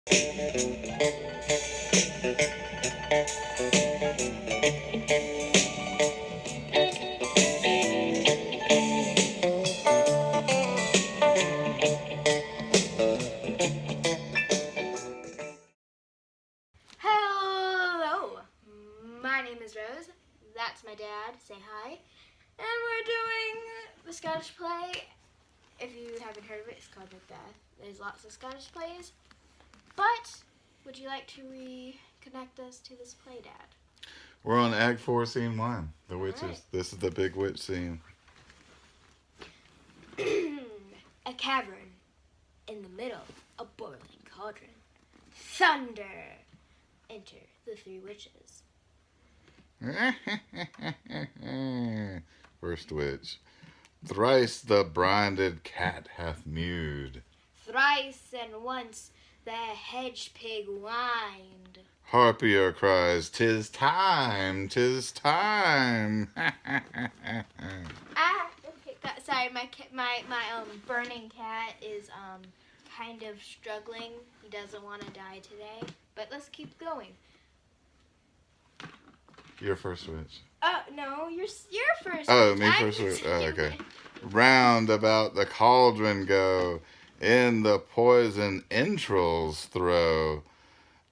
Hello, my name is Rose. That's my dad. Say hi. And we're doing the Scottish play. If you haven't heard of it, it's called Macbeth. There's lots of Scottish plays. But would you like to reconnect us to this play, Dad? We're on Act 4, Scene 1. The witches. Right. This is the big witch scene. A cavern. In the middle, a boiling cauldron. Thunder. Enter the three witches. First witch. Thrice the brinded cat hath mewed. Thrice and once the hedge pig whined. Harpier cries, "'Tis time, 'tis time." Okay, sorry, my burning cat is kind of struggling. He doesn't want to die today, but let's keep going. Your first witch. Oh no, you're first. Oh, me first witch. Oh, okay. Round about the cauldron go, in the poison entrails throw.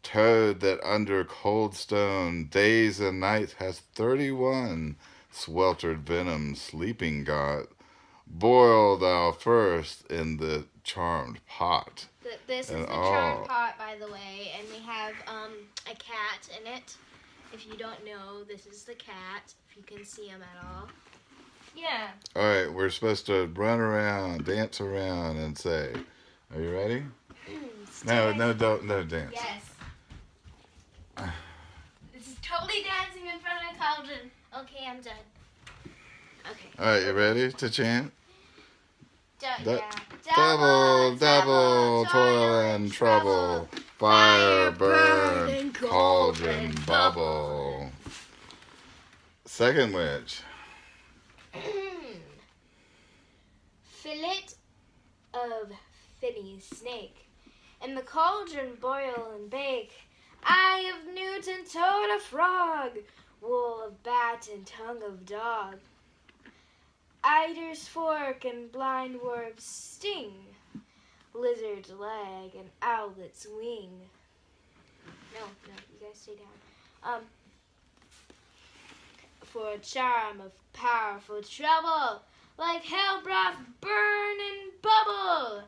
Toad that under cold stone days and nights has 31 sweltered venom sleeping got. Boil thou first in the charmed pot. This is the charmed pot, by the way, and we have a cat in it. If you don't know, this is the cat. If you can see him at all. Yeah. All right, we're supposed to run around, dance around, and say, "Are you ready?" No, dance. Yes. This is totally dancing in front of a cauldron. Okay, I'm done. Okay. All right, you ready to chant? Double, toil and trouble, fire burn, cauldron bubble. Second witch. Fillet of finny snake, in the cauldron boil and bake. Eye of newt and toad of frog, wool of bat and tongue of dog. Eider's fork and blind worm's sting, lizard's leg and owlet's wing. No, you guys stay down. For a charm of powerful trouble, like hell broth burn and bubble.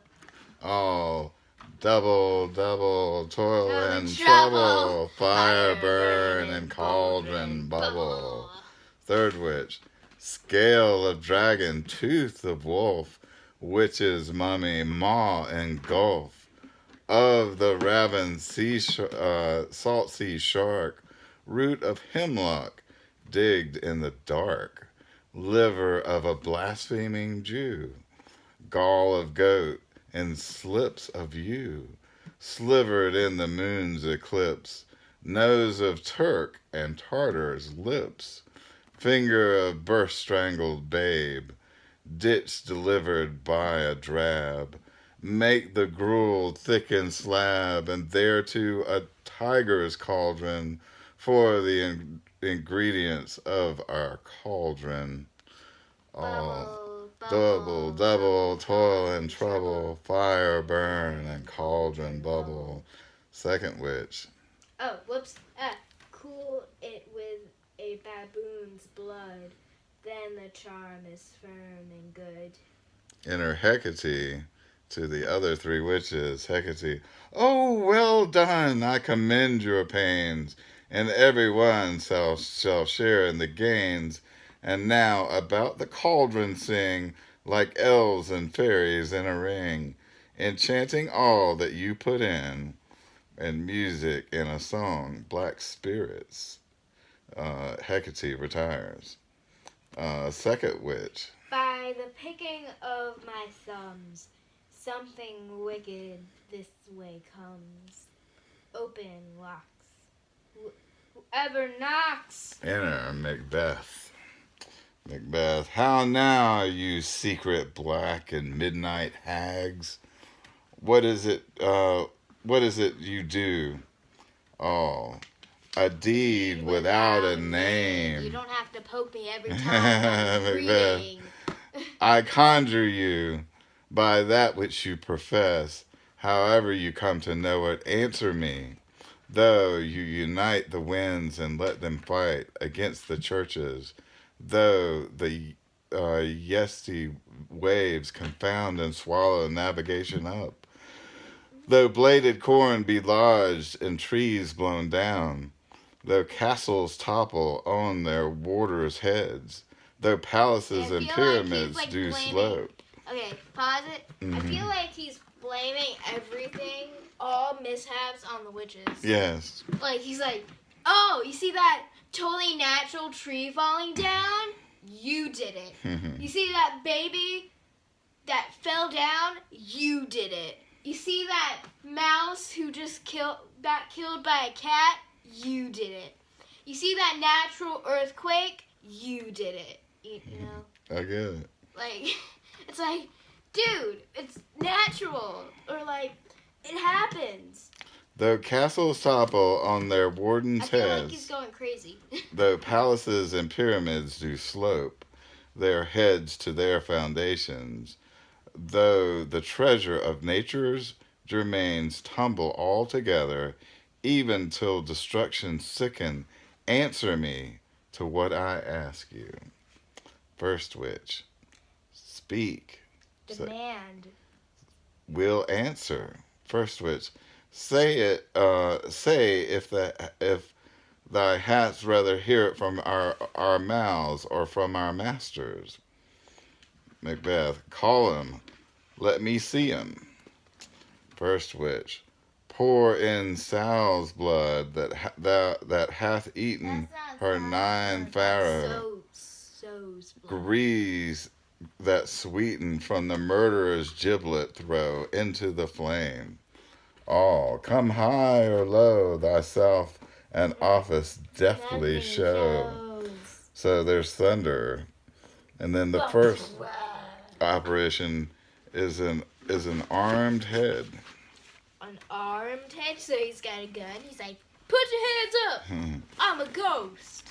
Oh, double, toil and trouble, fire burn and cauldron bubble. Third witch. Scale of dragon, tooth of wolf, witch's mummy, maw and gulf. Of the raven salt sea shark, root of hemlock, digged in the dark. Liver of a blaspheming Jew, gall of goat and slips of yew, slivered in the moon's eclipse. Nose of Turk and Tartar's lips. Finger of birth-strangled babe, ditch delivered by a drab. Make the gruel thicken slab, and thereto a tiger's cauldron for the ingredients of our cauldron. All double, toil and trouble, fire burn and cauldron bubble. Second witch. Oh, whoops. Cool it with a baboon's blood, then the charm is firm and good. Enter Hecate to the other three witches. Hecate, "Oh, well done, I commend your pains, and every one shall share in the gains. And now about the cauldron sing, like elves and fairies in a ring, enchanting all that you put in, and music in a song, black spirits." Hecate retires. Second witch. By the picking of my thumbs, something wicked this way comes. Open locks. Whoever knocks. Enter Macbeth. Macbeth, how now, you secret black and midnight hags? What is it what is it you do? Oh, a deed without a name. You don't have to poke me every time I'm Macbeth. reading. I conjure you by that which you profess, however you come to know it, answer me. Though you unite the winds and let them fight against the churches, though the yesty waves confound and swallow navigation up, though bladed corn be lodged and trees blown down, though castles topple on their warders' heads, though palaces and pyramids do slope. Okay, pause it. I feel like he's blaming everything, all mishaps, on the witches. Yes. Like, he's like, oh, you see that totally natural tree falling down? You did it. You see that baby that fell down? You did it. You see that mouse who just got killed by a cat? You did it. You see that natural earthquake? You did it. You know? I get it. Like, it's like, dude, it's natural. Or like, it happens. Though castles topple on their wardens' I feel heads, like he's going crazy. though palaces and pyramids do slope their heads to their foundations, though the treasure of nature's germains tumble all together, even till destruction sicken, answer me to what I ask you. First witch, speak. Demand. Will answer. First witch, say it. Say if thy hadst rather hear it from our mouths or from our masters. Macbeth, call him. Let me see him. First witch, pour in sow's blood that hath eaten her 9 farrow. So's blood. Grease that sweeten from the murderer's giblet throw into the flame. All, come high or low, thyself and office deftly show. So there's thunder. And then the first apparition is an armed head. An armed head? So he's got a gun. He's like, put your hands up. I'm a ghost.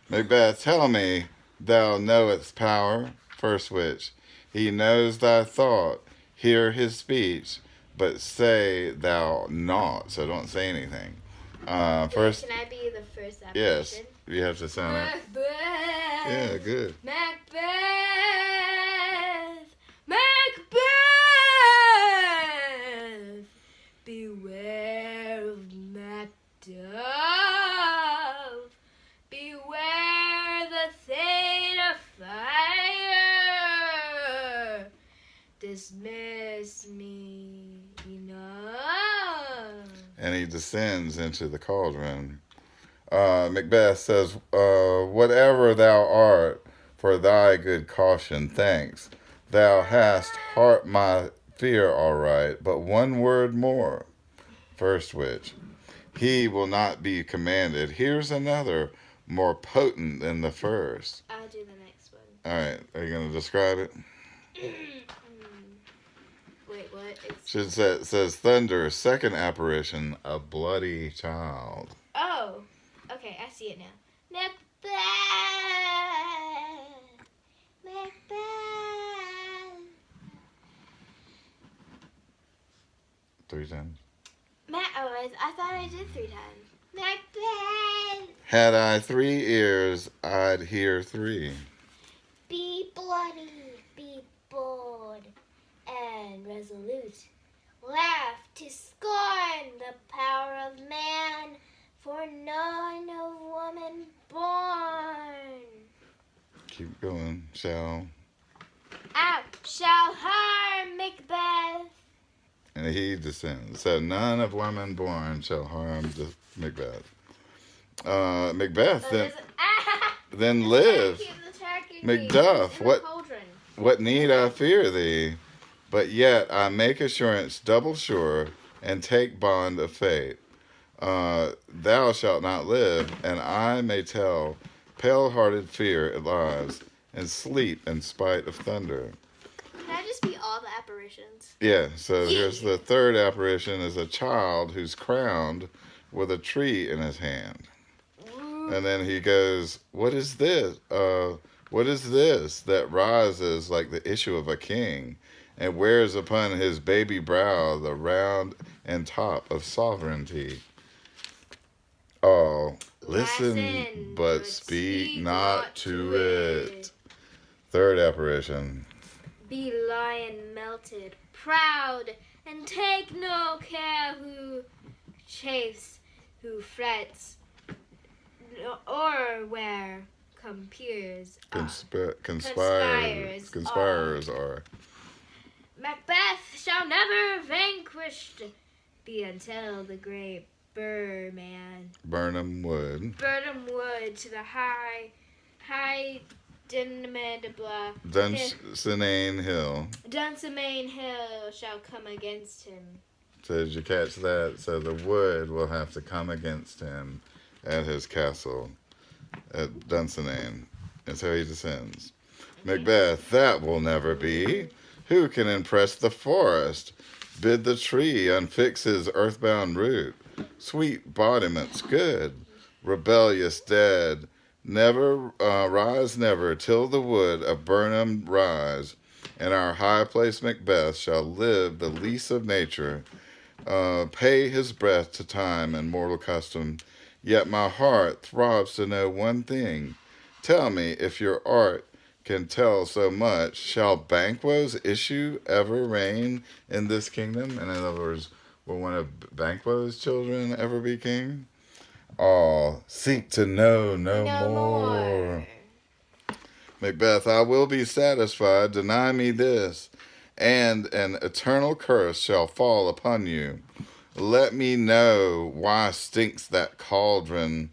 Macbeth, tell me, thou knowest power. First witch, he knows thy thought, hear his speech, but say thou naught. So don't say anything. First, can I be the first apparition? Yes, you have to sound it. Macbeth. Yeah, good. Macbeth. Beware of McDuff. Beware the thane of fire. Dismiss me enough. And he descends into the cauldron. Macbeth says, whatever thou art, for thy good caution, thanks. Thou hast heart my fear all right, but one word more. First witch, he will not be commanded. Here's another, more potent than the first. I'll do the next one. All right, are you going to describe it? Wait, what? It says thunder, second apparition, a bloody child. Oh, okay, I see it now. Macbeth! Macbeth! 3 times. I thought I did 3 times. Macbeth! Had I 3 ears, I'd hear 3. Be bloody, be bold, and resolute. Laugh to scorn the power of man, for none of woman born. Keep going, shall. Out shall harm Macbeth. And he descends. So none of women born shall harm Macbeth. Macbeth then live. Macduff, what need I fear thee? But yet I make assurance double sure, and take bond of fate. Thou shalt not live, and I may tell pale-hearted fear it lies, and sleep in spite of thunder. Can I just be all the apparitions? Yeah, so here's the third apparition is a child who's crowned with a tree in his hand. Ooh. And then he goes, what is this? What is this that rises like the issue of a king and wears upon his baby brow the round and top of sovereignty? Oh, listen, but speak not to it. Third apparition. Be lion melted, proud, and take no care who chafes, who frets, or where conspirers are. Macbeth shall never vanquished be until the great Burnham Wood to the high Dunsinane Hill shall come against him. So did you catch that? So the wood will have to come against him at his castle at Dunsinane. And so he descends. Macbeth, that will never be. Who can impress the forest? Bid the tree unfix his earthbound root. Sweet bodiments good. Rebellious dead. Never rise never till the wood of Burnham rise. And our high-placed Macbeth shall live the lease of nature. Pay his breath to time and mortal custom. Yet my heart throbs to know one thing. Tell me if your art can tell so much. Shall Banquo's issue ever reign in this kingdom? In other words, will one of Banquo's children ever be king? Oh, seek to know no more. Macbeth, I will be satisfied. Deny me this, and an eternal curse shall fall upon you. Let me know why sinks that cauldron,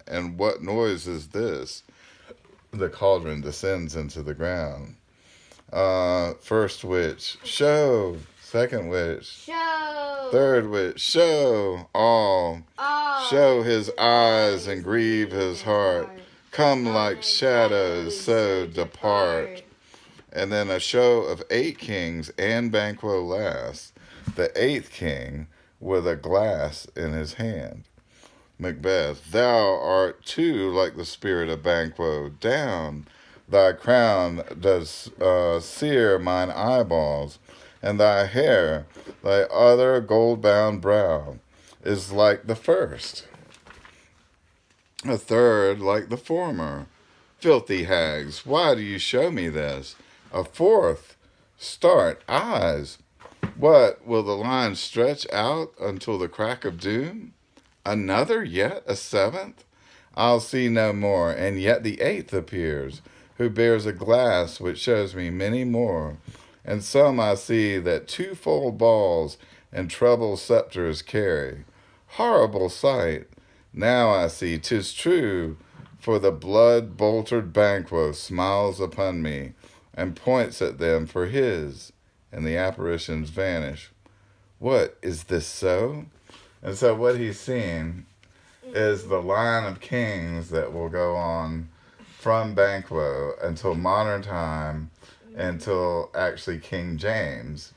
and what noise is this? The cauldron descends into the ground. First witch, show. Second witch, Show. Third witch, show. All. Show his eyes and grieve his heart. Come like shadows, so depart. And then a show of 8 kings and Banquo last. The 8th king with a glass in his hand. Macbeth, thou art too like the spirit of Banquo. Down, thy crown does sear mine eyeballs, and thy hair, thy other gold-bound brow, is like the first. A third like the former. Filthy hags, why do you show me this? A fourth, start eyes. What, will the line stretch out until the crack of doom? Another yet, a 7th? I'll see no more, and yet the 8th appears, who bears a glass which shows me many more. And some I see that 2-fold balls and treble scepters carry. Horrible sight! Now I see 'tis true, for the blood-boltered Banquo smiles upon me, and points at them for his, and the apparitions vanish. What, is this so? And so what he's seeing is the line of kings that will go on from Banquo until modern time, until actually King James,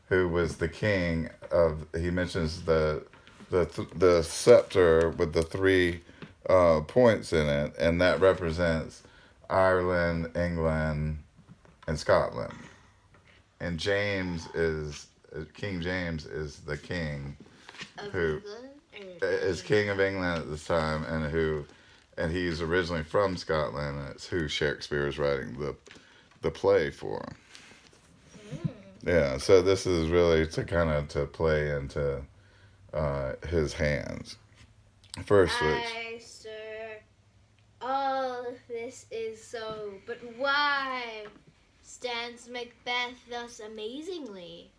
who was the king of, he mentions the scepter with the 3 points in it, and that represents Ireland, England, and Scotland. And King James is the king who is king of England at this time, and he's originally from Scotland, and it's who Shakespeare is writing the play for. Yeah, so this is really to play into his hands. First, Aye, sir, all this is so, but why stands Macbeth thus amazedly?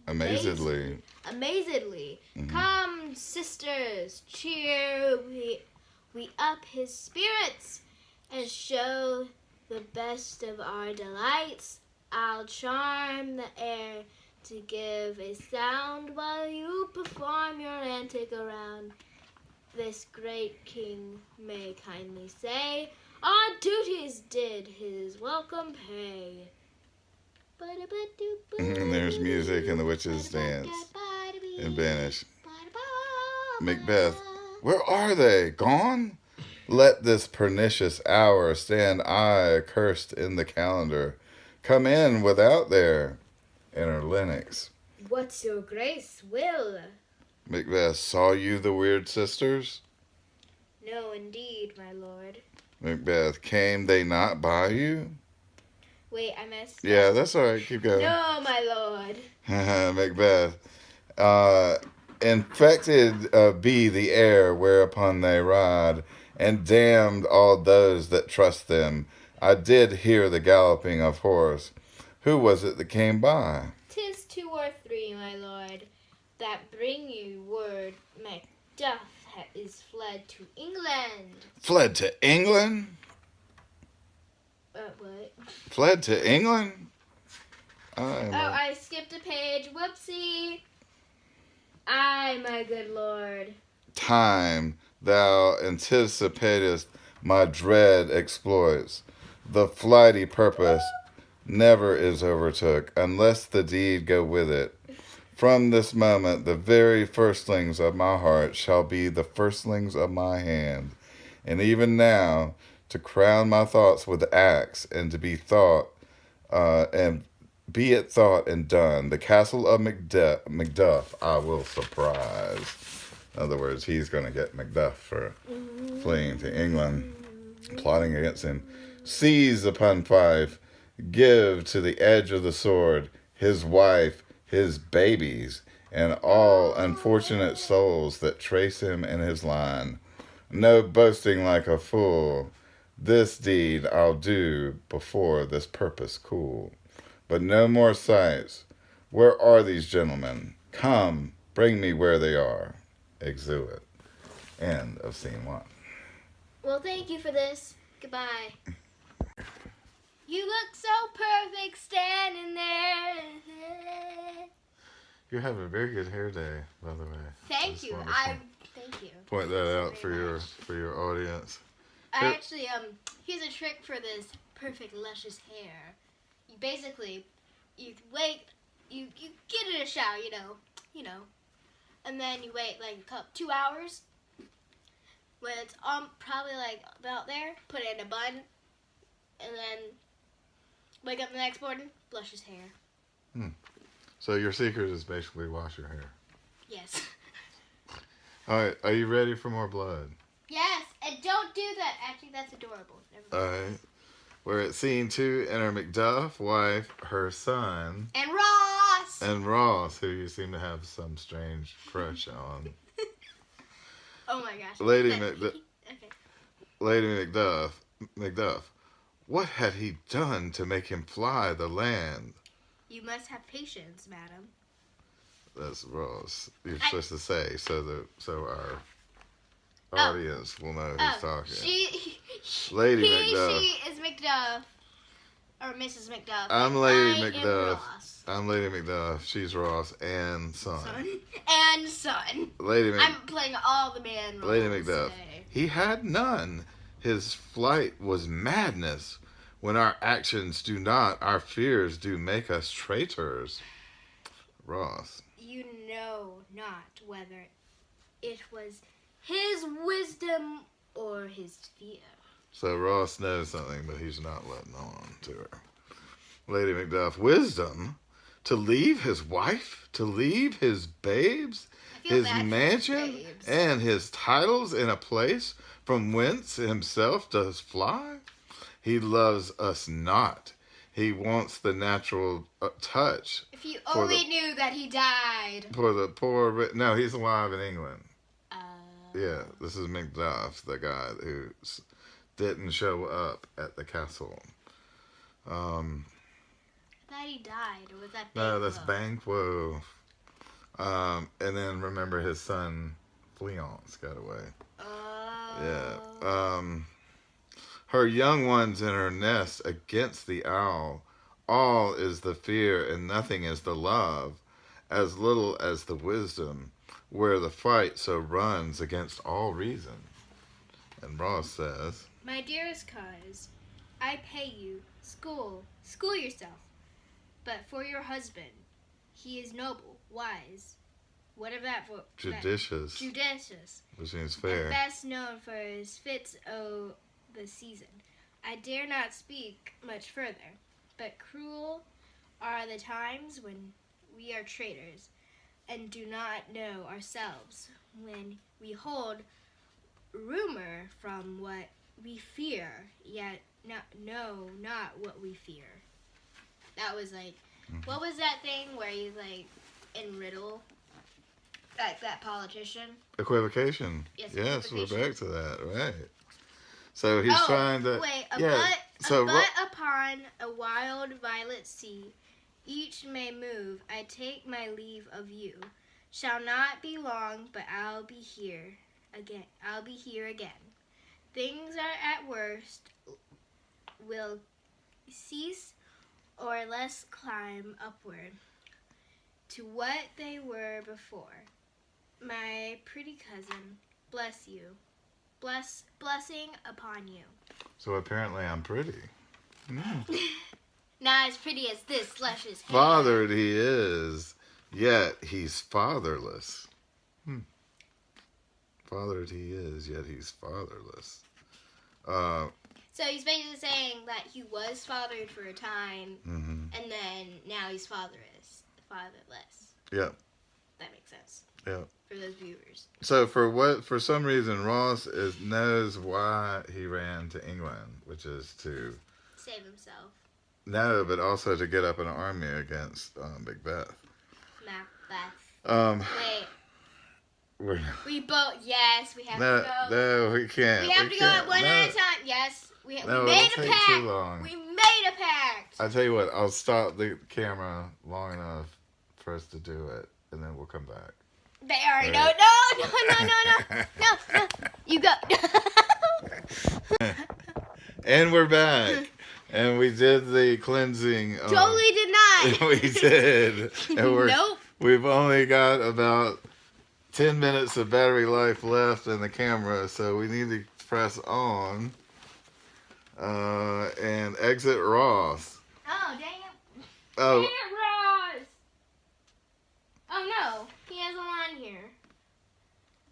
Mm-hmm. Come, sisters, cheer we up his spirits, and show the best of our delights. I'll charm the air to give a sound while you perform your antic around. This great king may kindly say, on duties did his welcome pay. And there's music and the witches dance and vanish. Macbeth, where are they? Gone? Let this pernicious hour stand I accursed in the calendar. Come in without there. Enter Lennox. What's your grace will? Macbeth, saw you the weird sisters? No, indeed, my lord. Macbeth, came they not by you? Wait, I missed. Yeah, that's all right. Keep going. No, my lord. Macbeth, infected be the air whereupon they ride, and damned all those that trust them. I did hear the galloping of horse. Who was it that came by? 'Tis 2 or 3, my lord, that bring you word McDuff is fled to England. Fled to England? What? Fled to England? I skipped a page. Whoopsie. Aye, my good lord. Time thou anticipatest my dread exploits. The flighty purpose never is overtook, unless the deed go with it. From this moment, the very firstlings of my heart shall be the firstlings of my hand. And even now, to crown my thoughts with acts, and to be thought, and be it thought and done, the castle of Macduff I will surprise. In other words, he's going to get Macduff for fleeing to England, plotting against him. Seize upon Fife, give to the edge of the sword his wife, his babies, and all unfortunate souls that trace him in his line. No boasting like a fool. This deed I'll do before this purpose cool. But no more sights. Where are these gentlemen? Come, bring me where they are. Exuit. End of scene 1. Well, thank you for this. Goodbye. You look so perfect standing there. You have a very good hair day, by the way. Thank you. Thank you. Point that Thank you out very for your audience. I actually here's a trick for this perfect luscious hair. You basically you wait, you get in a shower, you know, and then you wait like 2 hours. When it's probably like about there, put it in a bun, and then wake up the next morning, luscious hair. So your secret is basically wash your hair. Yes. All right, are you ready for more blood? Yes, and don't do that. Actually, that's adorable. Never mind. All right. We're at scene 2. Enter Macduff, wife, her son, And Ross. and Ross, who you seem to have some strange crush on. Oh my gosh. Lady Okay. Macduff, what had he done to make him fly the land? You must have patience, madam. That's Ross. You're supposed to say so our audience will know who's talking. Lady Macduff. She is Macduff. Or Mrs. Macduff. I'm Lady I am Macduff. Ross. I'm Lady Macduff. She's Ross and son. And son. I'm playing all the man roles. Lady Macduff. Today. He had none. His flight was madness. When our actions do not, our fears do make us traitors. Ross. You know not whether it was his wisdom or his fear. So Ross knows something, but he's not letting on to her. Lady Macduff, wisdom? To leave his wife? To leave his babes? His mansion? And his titles in a place from whence himself does fly? He loves us not. He wants the natural touch. If you only knew that he died. For the poor... No, he's alive in England. Yeah, this is Macduff, the guy who didn't show up at the castle. I thought he died, or was that Banquo? No, that's Banquo. And then remember his son, Fleance, got away. Yeah. Her young ones in her nest against the owl. All is the fear and nothing is the love, as little as the wisdom, where the fight so runs against all reason. And Ross says, My dearest cause, I pay you, school yourself. But for your husband, he is noble, wise, whatever that for. Judicious. Which means fair. And best known for his fits o' the season. I dare not speak much further, but cruel are the times when we are traitors, and do not know ourselves, when we hold rumor from what we fear, yet know not what we fear. That was like, what was that thing where he's like in riddle, like that politician? Equivocation. Yes, we're back to that, right? So he's trying to. Wait, but upon a wild violet sea, each may move. I take my leave of you. Shall not be long, but I'll be here again. Things are at worst will cease or less climb upward to what they were before. My pretty cousin, bless you. Blessing upon you. So apparently I'm pretty. Not as pretty as this luscious hair. Fathered he is, yet he's fatherless. Fathered he is, yet he's fatherless. So he's basically saying that he was fathered for a time, and then now he's fatherless. Yep. That makes sense. Yep. For those viewers. So for some reason Ross knows why he ran to England, which is to save himself. No, but also to get up an army against Macbeth. Macbeth. Wait. We both. Yes, we have to go. No, we can't. We have to go one at a time. Yes, we made a pact. Too long. We made a pact. I tell you what. I'll stop the camera long enough for us to do it, and then we'll come back. They already know. No. You go. And we're back. And we did the cleansing. Totally did not. We did. And Nope. We've only got about 10 minutes of battery life left in the camera, so we need to press on and exit Ross. Oh, dang it. Oh. Dang it, Ross. Oh, no. He has a line here.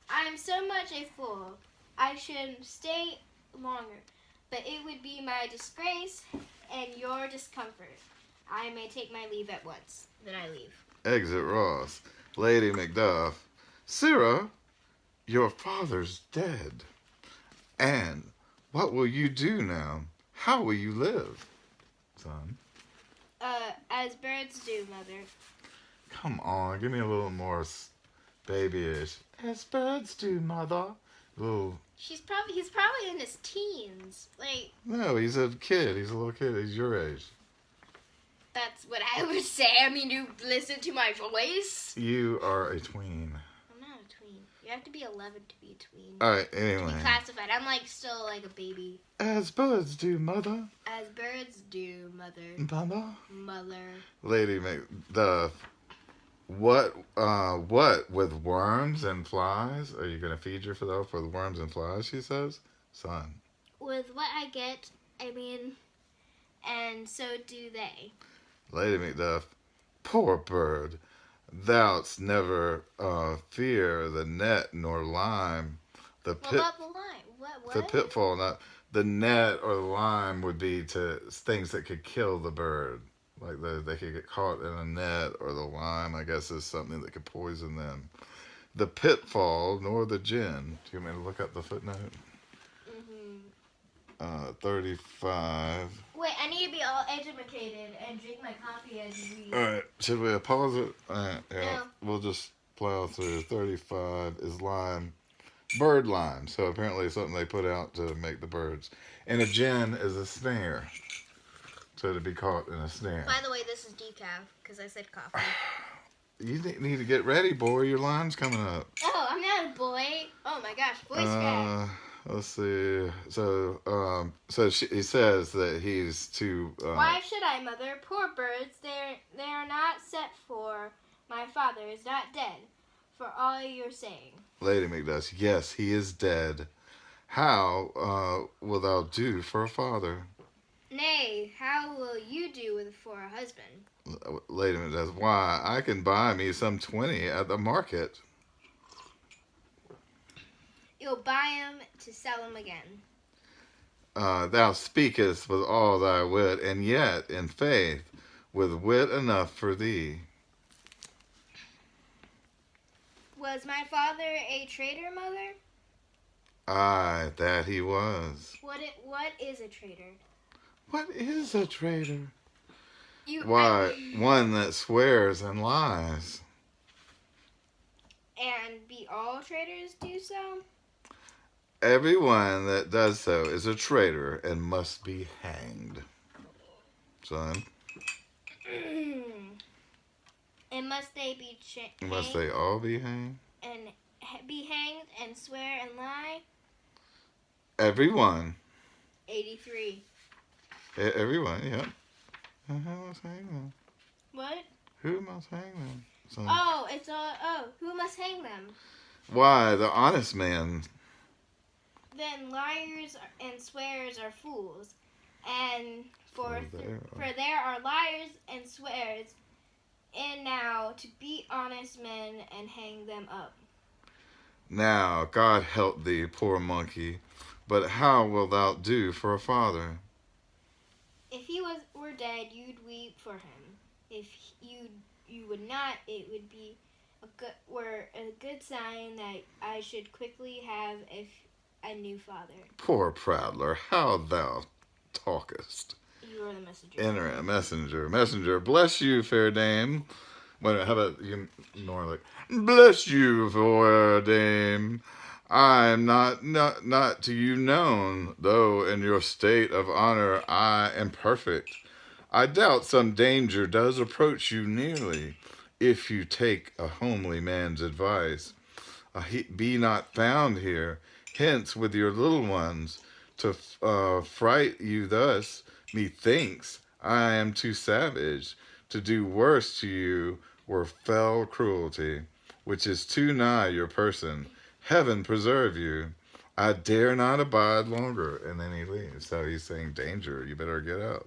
I'm so much a fool. I should stay longer, but it would be my disgrace and your discomfort. I may take my leave at once. Then I leave. Exit Ross. Lady McDuff. Sarah, your father's dead. And what will you do now? How will you live, son? As birds do, Mother. Come on, give me a little more babyish. As birds do, Mother. Little. He's probably in his teens. Like. No, he's a kid. He's a little kid. He's your age. That's what I would say. I mean, you listen to my voice. You are a tween. I'm not a tween. You have to be 11 to be a tween. All right, anyway. To be classified. I'm still like a baby. As birds do, Mother. As birds do, Mother. Mother. Lady McDuff. What with worms and flies? Are you going to feed yourself with worms and flies, she says? Son. With what I get, I mean, and so do they. Lady Macduff, poor bird, thou'st never fear the net nor lime. What about the lime? What? The pitfall, not the net or the lime would be to things that could kill the bird. Like they could get caught in a net, or the lime, I guess, is something that could poison them. The pitfall, nor the gin. Do you want me to look up the footnote? 35. Wait, I need to be all educated and drink my coffee as you read. All right, should we pause it? Yeah, no. We'll just plow through. 35 is lime, bird lime. So apparently something they put out to make the birds. And a gin is a snare. So to be caught in a snare. By the way, this is decaf, because I said coffee. You need to get ready, boy. Your line's coming up. Oh, I'm not a boy. Oh my gosh, voice crack. Let's see. So, he says that he's too. Why should I, Mother? Poor birds, they are not set for. My father is not dead, for all you're saying. Lady Macduff, yes, he is dead. how wilt thou do for a father? Nay, how will you do for a husband? Lady Macbeth, why, I can buy me some 20 at the market. You'll buy 'em to sell 'em again. Thou speakest with all thy wit, and yet, in faith, with wit enough for thee. Was my father a traitor, mother? Aye, that he was. What is a traitor? What is a traitor? You Why, one that swears and lies. And be all traitors do so? Everyone that does so is a traitor and must be hanged. Son, And must they be must they all be hanged? and be hanged and swear and lie? Everyone. 83. Everyone, yep. Who must hang them? What? Who must hang them? Son. Oh, who must hang them? Why, the honest man. Then liars and swears are fools, and for there are liars and swears, and now to beat honest men and hang them up. Now, God help thee, poor monkey, but how wilt thou do for a father? If he were dead, you'd weep for him. If you would not, it would be a good sign that I should quickly have a new father. Poor prattler, how thou talkest. You are the messenger. Enter, messenger. Bless you, fair dame. Wait, how about you, Norlick? Bless you, fair dame. I am not to you known, though in your state of honor I am perfect. I doubt some danger does approach you nearly, if you take a homely man's advice. Be not found here, hence with your little ones, to fright you thus. Methinks I am too savage. To do worse to you were fell cruelty, which is too nigh your person. Heaven preserve you. I dare not abide longer. And then he leaves. So he's saying, danger, you better get out.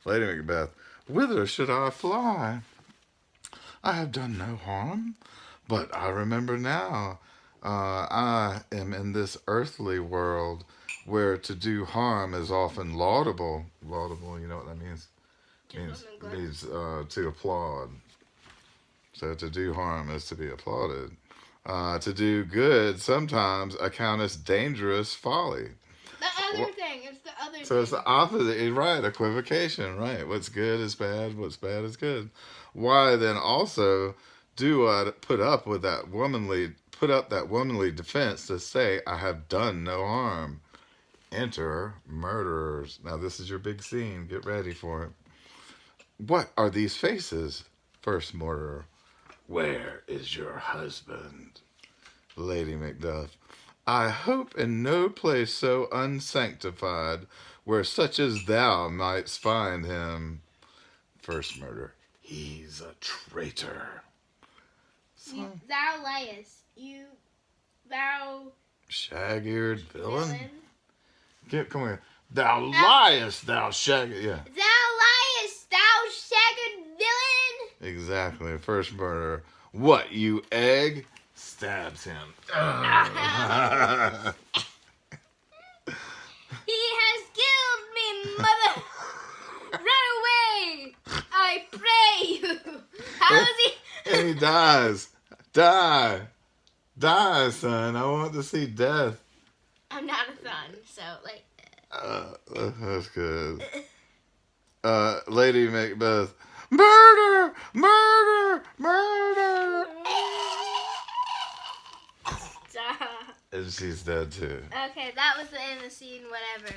Lady Macbeth, whither should I fly? I have done no harm, but I remember now I am in this earthly world where to do harm is often laudable. Laudable, you know what that means? Means to applaud. So to do harm is to be applauded. To do good sometimes accounteth dangerous folly. The other thing. It's the other So thing. it's the opposite, right? Equivocation, right? What's good is bad, what's bad is good. Why then also do I put up that womanly defense to say I have done no harm? Enter murderers. Now this is your big scene. Get ready for it. What are these faces? First murderer. Where is your husband? Lady Macduff. I hope in no place so unsanctified where such as thou mightst find him. First murder. He's a traitor. Thou liest. Thou shag-eared villain. Come here. Thou liest, thou shag. Yeah. Thou liest, thou shag-eared villain. Exactly. First murder. What, you egg? Stabs him. He has killed me, mother. Run away. I pray you. How is he? And he dies. Die. Die, son. I want to see death. I'm not a son, so like. That's good. Lady Macbeth. Murder! Murder! Murder! And she's dead too. Okay, that was the end of the scene, whatever.